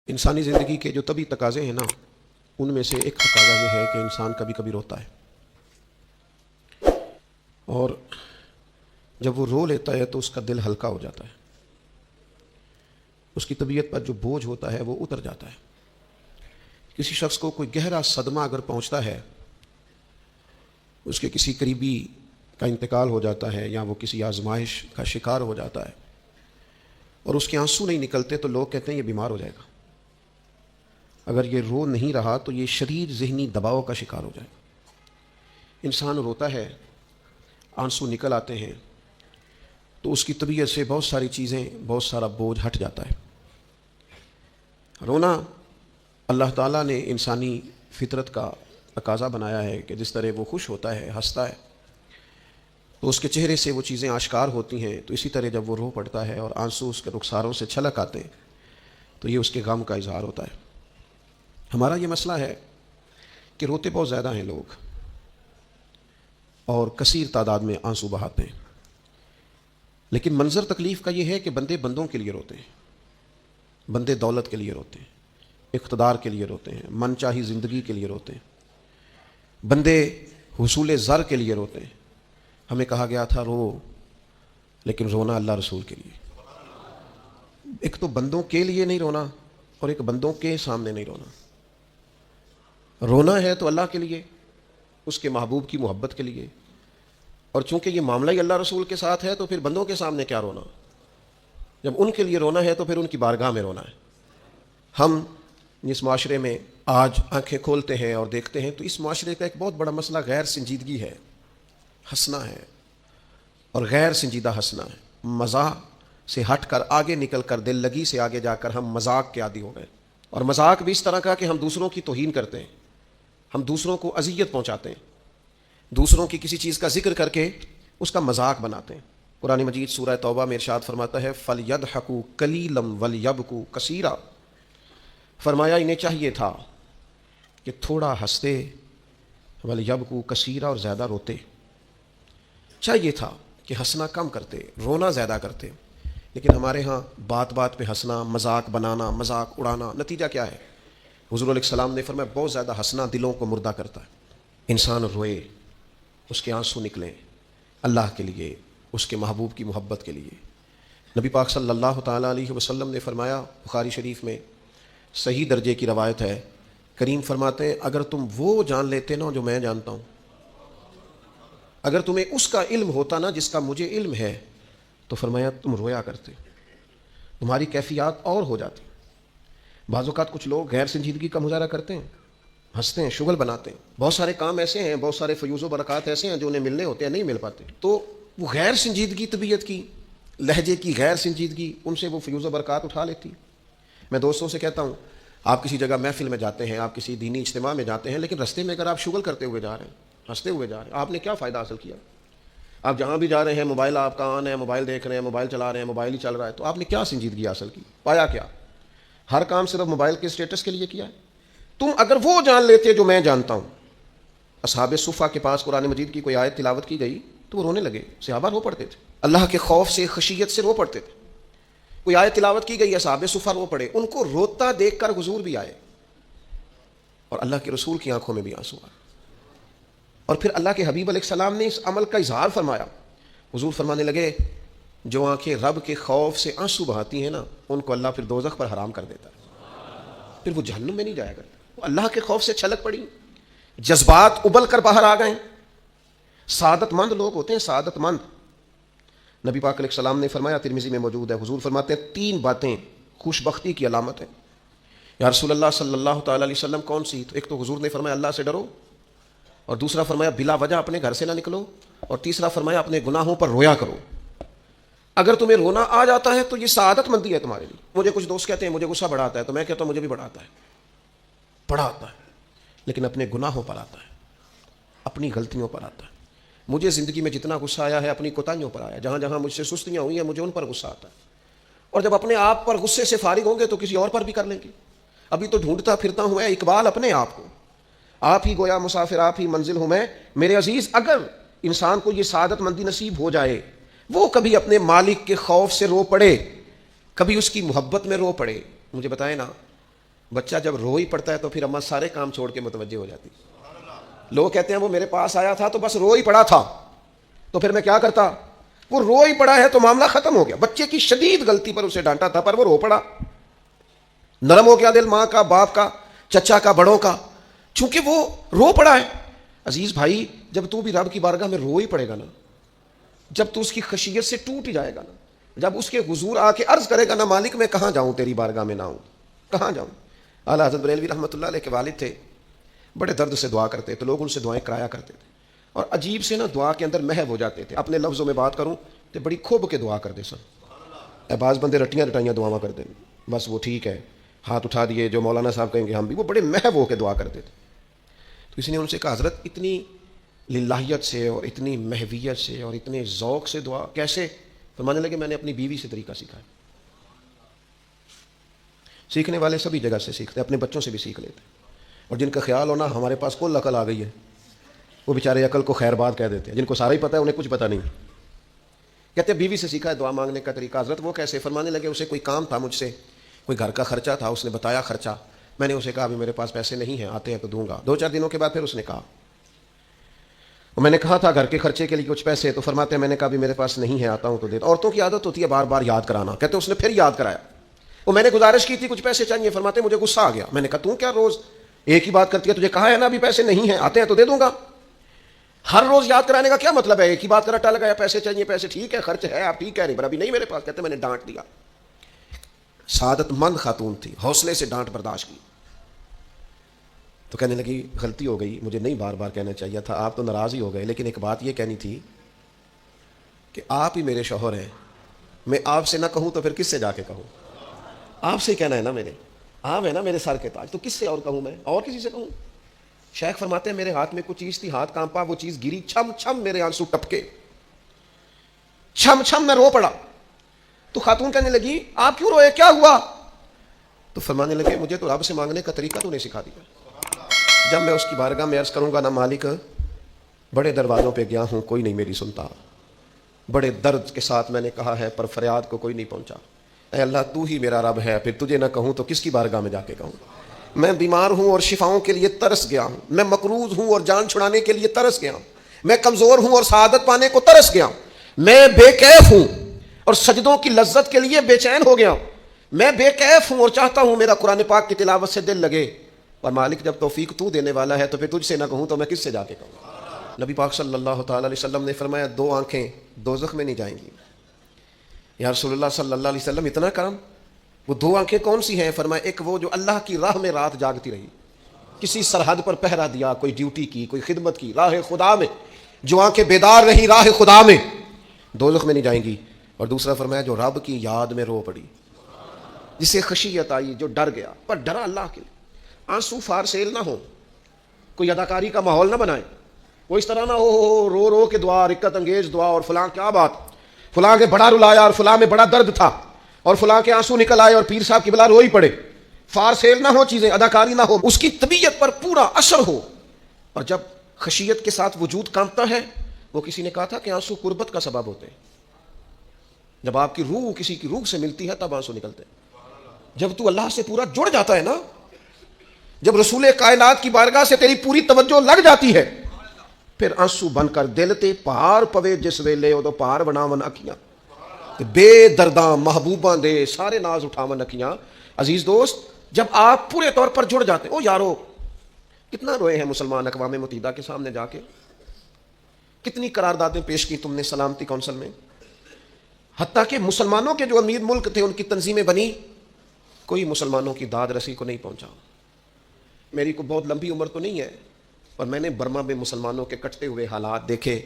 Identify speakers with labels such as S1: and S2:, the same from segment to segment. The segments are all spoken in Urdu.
S1: انسانی زندگی کے جو طبی تقاضے ہیں نا، ان میں سے ایک تقاضا یہ ہے کہ انسان کبھی کبھی روتا ہے، اور جب وہ رو لیتا ہے تو اس کا دل ہلکا ہو جاتا ہے، اس کی طبیعت پر جو بوجھ ہوتا ہے وہ اتر جاتا ہے۔ کسی شخص کو کوئی گہرا صدمہ اگر پہنچتا ہے، اس کے کسی قریبی کا انتقال ہو جاتا ہے یا وہ کسی آزمائش کا شکار ہو جاتا ہے اور اس کے آنسو نہیں نکلتے، تو لوگ کہتے ہیں یہ بیمار ہو جائے گا۔ اگر یہ رو نہیں رہا تو یہ شدید ذہنی دباؤ کا شکار ہو جائے گا۔ انسان روتا ہے، آنسو نکل آتے ہیں تو اس کی طبیعت سے بہت ساری چیزیں، بہت سارا بوجھ ہٹ جاتا ہے۔ رونا اللہ تعالیٰ نے انسانی فطرت کا تقاضا بنایا ہے کہ جس طرح وہ خوش ہوتا ہے، ہنستا ہے، تو اس کے چہرے سے وہ چیزیں آشکار ہوتی ہیں، تو اسی طرح جب وہ رو پڑتا ہے اور آنسو اس کے رخساروں سے چھلک آتے ہیں تو یہ اس کے غم کا اظہار ہوتا ہے۔ ہمارا یہ مسئلہ ہے کہ روتے بہت زیادہ ہیں لوگ اور کثیر تعداد میں آنسو بہاتے ہیں، لیکن منظر تکلیف کا یہ ہے کہ بندے بندوں کے لیے روتے ہیں، بندے دولت کے لیے روتے ہیں، اقتدار کے لیے روتے ہیں، من چاہی زندگی کے لیے روتے ہیں، بندے حصول زر کے لیے روتے ہیں۔ ہمیں کہا گیا تھا رو، لیکن رونا اللہ رسول کے لیے۔ ایک تو بندوں کے لیے نہیں رونا اور ایک بندوں کے سامنے نہیں رونا۔ رونا ہے تو اللہ کے لیے، اس کے محبوب کی محبت کے لیے، اور چونکہ یہ معاملہ ہی اللہ رسول کے ساتھ ہے تو پھر بندوں کے سامنے کیا رونا؟ جب ان کے لیے رونا ہے تو پھر ان کی بارگاہ میں رونا ہے۔ ہم اس معاشرے میں آج آنکھیں کھولتے ہیں اور دیکھتے ہیں تو اس معاشرے کا ایک بہت بڑا مسئلہ غیر سنجیدگی ہے، ہنسنا ہے، اور غیر سنجیدہ ہنسنا ہے۔ مزاح سے ہٹ کر آگے نکل کر دل لگی سے آگے جا کر ہم مذاق کے عادی ہو گئے، اور مذاق بھی اس طرح کا کہ ہم دوسروں کی توہین کرتے ہیں، ہم دوسروں کو اذیت پہنچاتے ہیں، دوسروں کی کسی چیز کا ذکر کر کے اس کا مذاق بناتے ہیں۔ قرآن مجید سورہ توبہ میں ارشاد فرماتا ہے فَلْيَضْحَكُوا قَلِيلًا وَلْيَبْكُوا كَثِيرًا، فرمایا انہیں چاہیے تھا کہ تھوڑا ہنستے، وَلْيَبْكُوا كَثِيرًا، اور زیادہ روتے۔ چاہیے تھا کہ ہنسنا کم کرتے، رونا زیادہ کرتے، لیکن ہمارے ہاں بات بات پہ ہنسنا، مذاق بنانا، مذاق اڑانا، نتیجہ کیا ہے؟ حضور علیہ السلام نے فرمایا بہت زیادہ ہنسنا دلوں کو مردہ کرتا ہے۔ انسان روئے، اس کے آنسو نکلیں اللہ کے لیے، اس کے محبوب کی محبت کے لیے۔ نبی پاک صلی اللہ تعالیٰ علیہ وسلم نے فرمایا، بخاری شریف میں صحیح درجے کی روایت ہے، کریم فرماتے ہیں اگر تم وہ جان لیتے نا جو میں جانتا ہوں، اگر تمہیں اس کا علم ہوتا نا جس کا مجھے علم ہے، تو فرمایا تم رویا کرتے، تمہاری کیفیات اور ہو جاتی۔ بعض اوقات کچھ لوگ غیر سنجیدگی کا مظاہرہ کرتے ہیں، ہنستے ہیں، شغل بناتے ہیں، بہت سارے کام ایسے ہیں، بہت سارے فیوز و برکات ایسے ہیں جو انہیں ملنے ہوتے ہیں، نہیں مل پاتے، تو وہ غیر سنجیدگی، طبیعت کی، لہجے کی غیر سنجیدگی، ان سے وہ فیوز و برکات اٹھا لیتی۔ میں دوستوں سے کہتا ہوں، آپ کسی جگہ محفل میں جاتے ہیں، آپ کسی دینی اجتماع میں جاتے ہیں، لیکن رستے میں اگر آپ شغل کرتے ہوئے جا رہے ہیں، ہنستے ہوئے جا رہے ہیں، آپ نے کیا فائدہ حاصل کیا؟ آپ جہاں بھی جا رہے ہیں موبائل آپ کا آن ہے، موبائل دیکھ رہے ہیں، موبائل چلا رہے ہیں، موبائل ہی چل رہا ہے، تو آپ نے کیا سنجیدگی حاصل کی؟ پایا کیا؟ ہر کام صرف موبائل کے اسٹیٹس کے لیے کیا ہے؟ تم اگر وہ جان لیتے جو میں جانتا ہوں۔ اصحاب صفہ کے پاس قرآن مجید کی کوئی آیت تلاوت کی گئی تو وہ رونے لگے، صحابہ رو پڑتے تھے، اللہ کے خوف سے، خشیت سے رو پڑتے تھے۔ کوئی آیت تلاوت کی گئی، اصحاب صفہ رو پڑے، ان کو روتا دیکھ کر حضور بھی آئے، اور اللہ کے رسول کی آنکھوں میں بھی آنسو آئے، اور پھر اللہ کے حبیب علیہ السلام نے اس عمل کا اظہار فرمایا۔ حضور فرمانے لگے جو آنکھیں رب کے خوف سے آنسو بہاتی ہیں نا، ان کو اللہ پھر دوزخ پر حرام کر دیتا ہے، پھر وہ جہنم میں نہیں جایا کرتا۔ وہ اللہ کے خوف سے چھلک پڑی، جذبات ابل کر باہر آ گئے۔ سعادت مند لوگ ہوتے ہیں، سعادت مند۔ نبی پاک علیہ السلام نے فرمایا، ترمذی میں موجود ہے، حضور فرماتے ہیں 3 باتیں خوش بختی کی علامت ہیں۔ یا رسول اللہ صلی اللہ تعالیٰ علیہ وسلم کون سی؟ تو ایک تو حضور نے فرمایا اللہ سے ڈرو، اور دوسرا فرمایا بلا وجہ اپنے گھر سے نہ نکلو، اور تیسرا فرمایا اپنے گناہوں پر رویا کرو۔ اگر تمہیں رونا آ جاتا ہے تو یہ سعادت مندی ہے تمہارے لیے۔ مجھے کچھ دوست کہتے ہیں مجھے غصہ بڑا آتا ہے، تو میں کہتا ہوں مجھے بھی بڑا آتا ہے، بڑا آتا ہے، لیکن اپنے گناہوں پر آتا ہے، اپنی غلطیوں پر آتا ہے۔ مجھے زندگی میں جتنا غصہ آیا ہے اپنی کوتاہیوں پر آیا، جہاں جہاں مجھ سے سستیاں ہوئی ہیں مجھے ان پر غصہ آتا ہے، اور جب اپنے آپ پر غصے سے فارغ ہوں گے تو کسی اور پر بھی کر لیں گے۔ ابھی تو ڈھونڈتا پھرتا ہوں میں اقبال اپنے آپ کو، آپ ہی گویا مسافر، آپ ہی منزل ہوں میں۔ میرے عزیز، اگر انسان کو یہ سعادت مندی نصیب ہو جائے، وہ کبھی اپنے مالک کے خوف سے رو پڑے، کبھی اس کی محبت میں رو پڑے۔ مجھے بتائیں نا، بچہ جب رو ہی پڑتا ہے تو پھر اماں سارے کام چھوڑ کے متوجہ ہو جاتی. لوگ کہتے ہیں وہ میرے پاس آیا تھا تو بس رو ہی پڑا تھا, تو پھر میں کیا کرتا؟ وہ رو ہی پڑا ہے تو معاملہ ختم ہو گیا. بچے کی شدید غلطی پر اسے ڈانٹا تھا پر وہ رو پڑا, نرم ہو گیا دل ماں کا, باپ کا, چچا کا, بڑوں کا, چونکہ وہ رو پڑا ہے. عزیز بھائی, جب تو بھی رب کی بارگاہ میں رو ہی پڑے گا نا, جب تو اس کی خشیت سے ٹوٹ ہی جائے گا نا, جب اس کے حضور آ کے عرض کرے گا نا مالک میں کہاں جاؤں تیری بارگاہ میں نہ ہوں, کہاں جاؤں. اعلیٰ حضرت بریلوی رحمۃ اللہ علیہ کے والد تھے, بڑے درد سے دعا کرتے تو لوگ ان سے دعائیں کرایا کرتے تھے, اور عجیب سے نا دعا کے اندر محو ہو جاتے تھے. اپنے لفظوں میں بات کروں تو بڑی کھوب کے دعا کرتے سن. بعض بندے رٹیاں رٹائیاں دعاواں کرتے ہیں, بس وہ ٹھیک ہے, ہاتھ اٹھا دیے جو مولانا صاحب کہیں گے ہم بھی, وہ بڑے محو ہو کے دعا کرتے تھے. تو کسی نے ان سے کہا حضرت اتنی للہیت سے اور اتنی محویت سے اور اتنے ذوق سے دعا کیسے؟ فرمانے لگے میں نے اپنی بیوی سے طریقہ سیکھا ہے. سیکھنے والے سبھی جگہ سے سیکھتے, اپنے بچوں سے بھی سیکھ لیتے, اور جن کا خیال ہونا ہمارے پاس کل عقل آ گئی ہے وہ بیچارے عقل کو خیر بات کہہ دیتے ہیں, جن کو سارا ہی پتہ ہے انہیں کچھ پتہ نہیں. کہتے بیوی سے سیکھا ہے دعا مانگنے کا طریقہ. حضرت وہ کیسے؟ فرمانے لگے اسے کوئی کام تھا مجھ سے, کوئی گھر کا خرچہ تھا, اس نے بتایا خرچہ, میں نے اسے کہا ابھی میرے پاس پیسے نہیں ہیں, آتے ہیں تو دوں گا. 2-4 دنوں کے بعد پھر اس نے کہا, میں نے کہا تھا گھر کے خرچے کے لیے کچھ پیسے, تو فرماتے ہیں میں نے کہا ابھی میرے پاس نہیں ہے, آتا ہوں تو دیتا. عورتوں کی عادت ہوتی ہے بار بار یاد کرانا. کہتے اس نے پھر یاد کرایا, وہ میں نے گزارش کی تھی کچھ پیسے چاہیے, فرماتے مجھے غصہ آ گیا. میں نے کہا تم کیا روز ایک ہی بات کرتی ہے, تجھے کہا ہے نا ابھی پیسے نہیں ہیں, آتے ہیں تو دے دوں گا. ہر روز یاد کرانے کا کیا مطلب ہے؟ ایک ہی بات کا رٹا لگایا, پیسے چاہیے, پیسے ٹھیک ہے, خرچ ہے, آپ ٹھیک کہہ رہی, پر ابھی نہیں میرے پاس. کہتے میں نے ڈانٹ دیا. سعادت مند خاتون تھی, حوصلے سے ڈانٹ برداشت کی. تو کہنے لگی غلطی ہو گئی, مجھے نہیں بار بار کہنا چاہیے تھا, آپ تو ناراض ہی ہو گئے, لیکن ایک بات یہ کہنی تھی کہ آپ ہی میرے شوہر ہیں, میں آپ سے نہ کہوں تو پھر کس سے جا کے کہوں؟ آپ سے کہنا ہے نا, میرے آپ ہے نا میرے سر کے تاج, تو کس سے اور کہوں میں, اور کسی سے کہوں؟ شیخ فرماتے ہیں میرے ہاتھ میں کچھ چیز تھی, ہاتھ کانپا, وہ چیز گری, چھم چھم میرے آنسو ٹپکے, چھم چھم میں رو پڑا. تو خاتون کہنے لگی آپ کیوں روئے, کیا ہوا؟ تو فرمانے لگے مجھے تو رب سے مانگنے کا طریقہ تو نہیں سکھا دیا. جب میں اس کی بارگاہ میں عرض کروں گا نا مالک بڑے دروازوں پہ گیا ہوں کوئی نہیں میری سنتا, بڑے درد کے ساتھ میں نے کہا ہے پر فریاد کو کوئی نہیں پہنچا, اے اللہ تو ہی میرا رب ہے, پھر تجھے نہ کہوں تو کس کی بارگاہ میں جا کے کہوں؟ میں بیمار ہوں اور شفاؤں کے لیے ترس گیا ہوں, میں مقروض ہوں اور جان چھڑانے کے لیے ترس گیا ہوں, میں کمزور ہوں اور سعادت پانے کو ترس گیا ہوں, میں بے کیف ہوں اور سجدوں کی لذت کے لیے بے چین ہو گیا ہوں, میں بے کیف ہوں اور چاہتا ہوں میرا قرآن پاک کی تلاوت سے دل لگے, اور مالک جب توفیق تو دینے والا ہے تو پھر تجھ سے نہ کہوں تو میں کس سے جا کے کہوں؟ نبی پاک صلی اللہ تعالی علیہ وسلم نے فرمایا 2 آنکھیں دوزخ میں نہیں جائیں گی. یا رسول اللہ صلی اللہ علیہ وسلم اتنا کرم, وہ 2 آنکھیں کون سی ہیں؟ فرمایا ایک وہ جو اللہ کی راہ میں رات جاگتی رہی, کسی سرحد پر پہرا دیا, کوئی ڈیوٹی کی, کوئی خدمت کی راہ خدا میں, جو آنکھیں بیدار رہی راہ خدا میں, دوزخ میں نہیں جائیں گی. اور دوسرا فرمایا جو رب کی یاد میں رو پڑی, جسے خشیت آئی, جو ڈر گیا, پر ڈرا اللہ کے لیے, آنسو فارسیل نہ ہو, کوئی اداکاری کا ماحول نہ بنائے, وہ اس طرح نہ ہو رو رو کے دعا, رکت انگیز دعا, اور فلاں کیا بات, فلاں کے بڑا رلایا اور فلاں میں بڑا درد تھا اور فلاں کے آنسو نکل آئے اور پیر صاحب کی بلا روئی پڑے. فارسیل نہ ہو چیزیں, اداکاری نہ ہو, اس کی طبیعت پر پورا اثر ہو. اور جب خشیت کے ساتھ وجود کانپتا ہے, وہ کسی نے کہا تھا کہ آنسو قربت کا سبب ہوتے ہیں, جب آپ کی روح کسی کی روح سے ملتی ہے تب آنسو نکلتے ہیں. جب تو اللہ سے پورا جڑ جاتا ہے نا, جب رسول کائنات کی بارگاہ سے تیری پوری توجہ لگ جاتی ہے, پھر آنسو بن کر دل تے پار پوے جس ویلے او تو پار بناون اکھیاں, بے درداں محبوباں دے سارے ناز اٹھاون اکھیاں. عزیز دوست, جب آپ پورے طور پر جڑ جاتے ہیں, او یارو کتنا روئے ہیں مسلمان اقوام متحدہ کے سامنے جا کے, کتنی قراردادیں پیش کی تم نے سلامتی کونسل میں, حتیٰ کہ مسلمانوں کے جو امیر ملک تھے ان کی تنظیمیں بنی, کوئی مسلمانوں کی داد رسی کو نہیں پہنچا. میری کو بہت لمبی عمر تو نہیں ہے, پر میں نے برما میں مسلمانوں کے کٹتے ہوئے حالات دیکھے,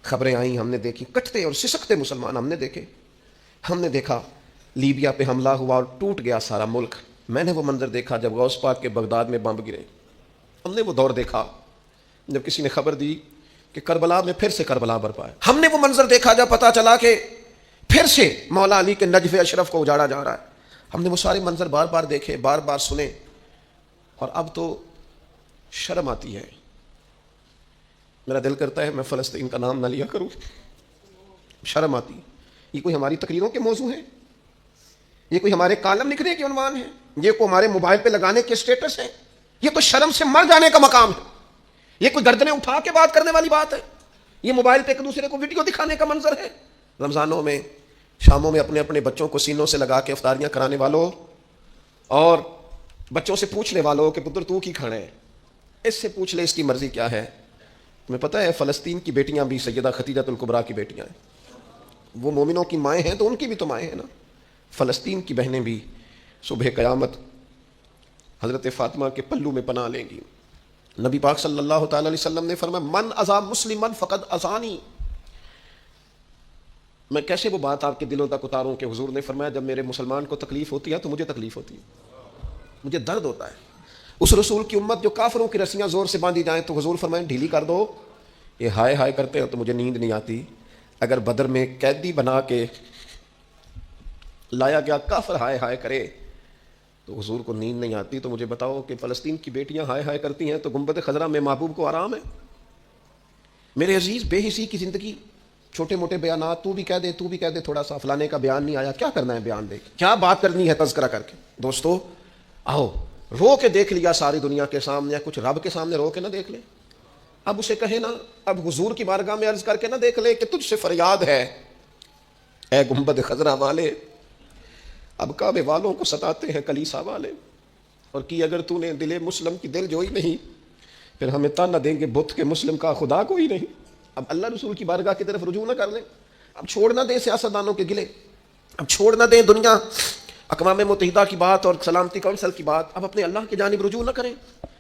S1: خبریں آئیں, ہم نے دیکھی, کٹتے اور سسکتے مسلمان ہم نے دیکھے. ہم نے دیکھا لیبیا پہ حملہ ہوا اور ٹوٹ گیا سارا ملک. میں نے وہ منظر دیکھا جب غوث پاک کے بغداد میں بم گرے. ہم نے وہ دور دیکھا جب کسی نے خبر دی کہ کربلا میں پھر سے کربلا برپا ہے. ہم نے وہ منظر دیکھا جب پتہ چلا کہ پھر سے مولا علی کے نجف اشرف کو اجاڑا جا رہا ہے. ہم نے وہ سارے منظر بار بار دیکھے, بار بار سنے, اور اب تو شرم آتی ہے. میرا دل کرتا ہے میں فلسطین کا نام نہ لیا کروں, شرم آتی. یہ کوئی ہماری تقریروں کے موضوع ہیں؟ یہ کوئی ہمارے کالم لکھنے کے عنوان ہیں؟ یہ کو ہمارے موبائل پہ لگانے کے سٹیٹس ہیں؟ یہ تو شرم سے مر جانے کا مقام ہے. یہ کوئی گردنیں اٹھا کے بات کرنے والی بات ہے؟ یہ موبائل پہ ایک دوسرے کو ویڈیو دکھانے کا منظر ہے؟ رمضانوں میں شاموں میں اپنے اپنے بچوں کو سینوں سے لگا کے افطاریاں کرانے والوں اور بچوں سے پوچھنے والوں کہ پتر تو کی کھانا ہے، اس سے پوچھ لے اس کی مرضی کیا ہے. تمہیں پتہ ہے فلسطین کی بیٹیاں بھی سیدہ خدیجہ الکبریٰ کی بیٹیاں ہیں. وہ مومنوں کی مائیں ہیں تو ان کی بھی تو مائیں ہیں نا. فلسطین کی بہنیں بھی صبح قیامت حضرت فاطمہ کے پلو میں پناہ لیں گی. نبی پاک صلی اللہ تعالی علیہ وسلم نے فرمایا من اذا مسلما فقد اذانی. میں کیسے وہ بات آپ کے دلوں تک اتاروں کہ حضور نے فرمایا جب میرے مسلمان کو تکلیف ہوتی ہے تو مجھے تکلیف ہوتی ہے، مجھے درد ہوتا ہے. اس رسول کی امت جو کافروں کی رسیاں زور سے باندھی جائیں تو حضور فرمائیں ڈھیلی کر دو. یہ ہائے ہائے کرتے ہو تو مجھے نیند نہیں آتی. اگر بدر میں قیدی بنا کے لایا گیا کافر ہائے ہائے کرے تو حضور کو نیند نہیں آتی. تو مجھے بتاؤ کہ فلسطین کی بیٹیاں ہائے ہائے کرتی ہیں تو گنبد خضرا میں محبوب کو آرام ہے؟ میرے عزیز بے حسی کی زندگی، چھوٹے موٹے بیانات، تو بھی کہہ دے تھوڑا سا فلانے کا بیان نہیں آیا، کیا کرنا ہے بیان دے کے، کیا بات کرنی ہے تذکرہ کر کے. دوستو آؤ رو کے دیکھ لیا ساری دنیا کے سامنے، کچھ رب کے سامنے رو کے نہ دیکھ لے. اب اسے کہے نا، اب حضور کی بارگاہ میں عرض کر کے نہ دیکھ لے کہ تجھ سے فریاد ہے اے گنبد خضرا والے، اب کعبے والوں کو ستاتے ہیں کلیسا والے، اور کی اگر تو نے دل مسلم کی دل جوئی نہیں پھر ہمیں تانا دیں گے بت کے مسلم کا خدا کوئی نہیں. اب اللہ رسول کی بارگاہ کی طرف رجوع نہ کر لیں. اب چھوڑ نہ دیں سیاستدانوں کے گلے، اب چھوڑ نہ دیں دنیا اقوام متحدہ کی بات اور سلامتی کونسل کی بات، اب اپنے اللہ کی جانب رجوع نہ کریں.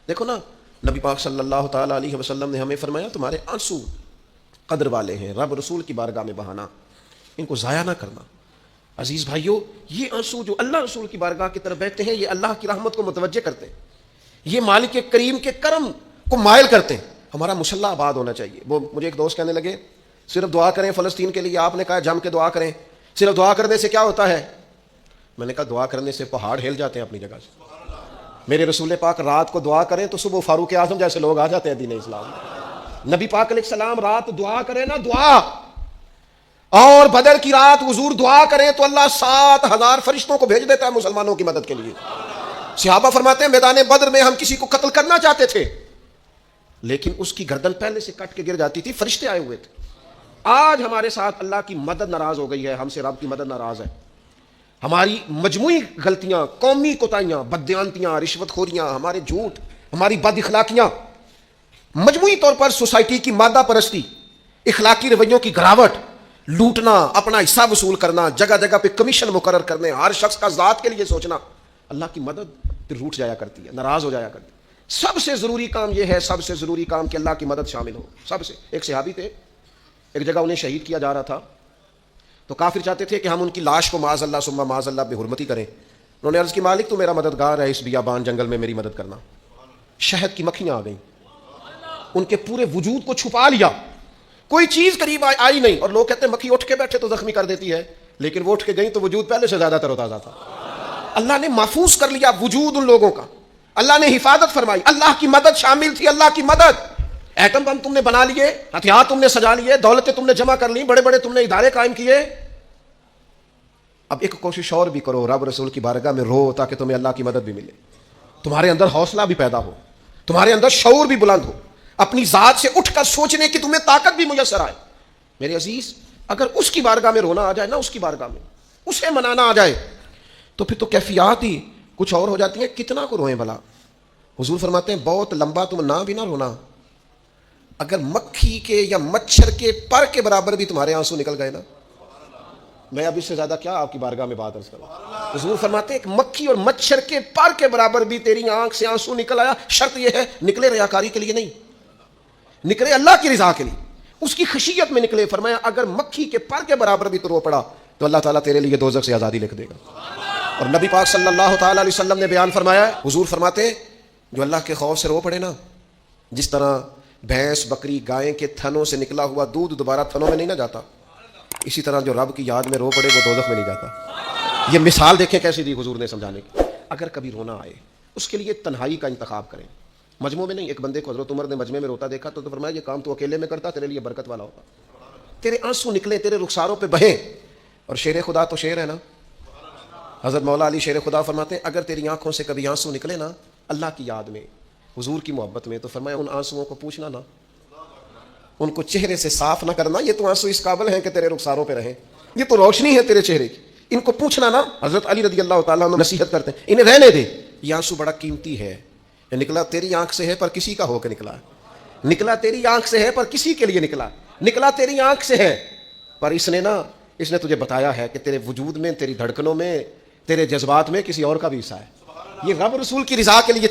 S1: دیکھو نا نبی پاک صلی اللہ تعالیٰ علیہ وسلم نے ہمیں فرمایا تمہارے آنسو قدر والے ہیں، رب رسول کی بارگاہ میں بہانا، ان کو ضائع نہ کرنا. عزیز بھائیو، یہ آنسو جو اللہ رسول کی بارگاہ کی طرف بہتے ہیں یہ اللہ کی رحمت کو متوجہ کرتے ہیں، یہ مالک کریم کے کرم کو مائل کرتے ہیں. ہمارا مسلح آباد ہونا چاہیے. وہ مجھے ایک دوست کہنے لگے صرف دعا کریں فلسطین کے لیے، آپ نے کہا جم کے دعا کریں، صرف دعا کرنے سے کیا ہوتا ہے؟ میں نے کہا دعا کرنے سے پہاڑ ہل جاتے ہیں اپنی جگہ سے. میرے رسول پاک رات کو دعا کریں تو صبح فاروق اعظم جیسے لوگ آ جاتے ہیں دین اسلام میں. نبی پاک علیہ السلام رات دعا کریں نا، دعا، اور بدر کی رات حضور دعا کریں تو اللہ 7,000 فرشتوں کو بھیج دیتا ہے مسلمانوں کی مدد کے لیے. صحابہ فرماتے ہیں میدان بدر میں ہم کسی کو قتل کرنا چاہتے تھے لیکن اس کی گردن پہلے سے کٹ کے گر جاتی تھی، فرشتے آئے ہوئے تھے. آج ہمارے ساتھ اللہ کی مدد ناراض ہو گئی ہے، ہم سے رب کی مدد ناراض ہے. ہماری مجموعی غلطیاں، قومی کوتاہیاں، بددیانتیاں، رشوت خوریاں، ہمارے جھوٹ، ہماری بد اخلاقیاں، مجموعی طور پر سوسائٹی کی مادہ پرستی، اخلاقی رویوں کی گراوٹ، لوٹنا، اپنا حصہ وصول کرنا، جگہ جگہ پہ کمیشن مقرر کرنے، ہر شخص کا ذات کے لیے سوچنا، اللہ کی مدد پھر روٹ جایا کرتی ہے، ناراض ہو جایا کرتی ہے. سب سے ضروری کام یہ ہے، سب سے ضروری کام کہ اللہ کی مدد شامل ہو. سب سے ایک صحابی تھے، ایک جگہ انہیں شہید کیا جا رہا تھا تو کافر چاہتے تھے کہ ہم ان کی لاش کو معاذ اللہ ثم معاذ اللہ بے حرمتی کریں. انہوں نے عرض کی مالک تو میرا مددگار ہے، اس بیابان جنگل میں میری مدد کرنا. شہد کی مکھیاں آ گئیں، ان کے پورے وجود کو چھپا لیا، کوئی چیز قریب آئی نہیں. اور لوگ کہتے ہیں مکھی اٹھ کے بیٹھے تو زخمی کر دیتی ہے، لیکن وہ اٹھ کے گئی تو وجود پہلے سے زیادہ تر و تازہ تھا. اللہ نے محفوظ کر لیا وجود ان لوگوں کا، اللہ نے حفاظت فرمائی، اللہ کی مدد شامل تھی. اللہ کی مدد. ایٹم بم تم نے بنا لیے، ہتھیار تم نے سجا لیے، دولتیں تم نے جمع کر لی، بڑے بڑے تم نے ادارے قائم کیے. اب ایک کوشش اور بھی کرو، رب رسول کی بارگاہ میں رو تاکہ تمہیں اللہ کی مدد بھی ملے، تمہارے اندر حوصلہ بھی پیدا ہو، تمہارے اندر شعور بھی بلند ہو، اپنی ذات سے اٹھ کر سوچنے کی تمہیں طاقت بھی میسر آئے. میرے عزیز اگر اس کی بارگاہ میں رونا آ جائے نا، اس کی بارگاہ میں اسے منانا آ جائے تو پھر تو کیفیات ہی کچھ اور ہو جاتی ہیں. کتنا کو روئیں بھلا؟ حضور فرماتے ہیں بہت لمبا تم نہ بھی نہ رونا، اگر مکھی کے یا مچھر کے پر کے برابر بھی تمہارے آنسو نکل گئے نا، میں اب اس سے زیادہ کیا آپ کی بارگاہ میں بات عرض کروں. حضور فرماتے ہیں ایک مکھی اور مچھر کے پر کے برابر بھی تیری آنکھ سے آنسو نکل آیا، شرط یہ ہے نکلے ریاکاری کے لیے نہیں، نکلے اللہ کی رضا کے لیے، اس کی خشیت میں نکلے. فرمایا اگر مکھی کے پر کے برابر بھی تو رو پڑا تو اللہ تعالیٰ تیرے لیے دوزخ سے آزادی لکھ دے گا. اور نبی پاک صلی اللہ تعالیٰ علیہ وسلم نے بیان فرمایا، حضور فرماتے ہیں جو اللہ کے خوف سے رو پڑے نا، جس طرح بھینس بکری گائے کے تھنوں سے نکلا ہوا دودھ دوبارہ تھنوں میں نہیں نہ جاتا، اسی طرح جو رب کی یاد میں رو پڑے وہ دوزخ میں نہیں جاتا. یہ مثال دیکھیں کیسی دی حضور نے سمجھانے کی. اگر کبھی رونا آئے اس کے لیے تنہائی کا انتخاب کریں، مجموعے میں نہیں. ایک بندے کو حضرت عمر نے مجمع میں روتا دیکھا تو فرمایا یہ کام تو اکیلے میں کرتا تیرے لیے برکت والا ہوتا، تیرے آنسو نکلے، تیرے رخساروں پہ بہیں. اور شیر خدا تو شیر ہے نا، حضرت مولا علی شیر خدا فرماتے ہیں اگر تیری آنکھوں سے کبھی آنسو نکلے نا اللہ کی یاد میں، حضور کی محبت میں، تو فرمایا ان آنسوؤں کو پوچھنا نا، ان کو چہرے سے صاف نہ کرنا، یہ تو آنسو اس قابل ہیں کہ تیرے رخساروں پہ رہیں، یہ تو روشنی ہے تیرے چہرے کی، ان کو پوچھنا نا۔ حضرت علی رضی اللہ تعالیٰ عنہ نصیحت کرتے ہیں انہیں رہنے دے، یہ آنسو بڑا قیمتی ہے، یہ نکلا تیری آنکھ سے ہے پر کسی کا ہو کے نکلا، نکلا تیری آنکھ سے ہے پر کسی کے لیے نکلا، نکلا تیری آنکھ سے ہے پر اس نے تجھے بتایا ہے کہ تیرے وجود میں، تیری دھڑکنوں میں، تیرے جذبات میں کسی اور کا بھی حصہ ہے، یہ رب رسول کی رضا کے لیے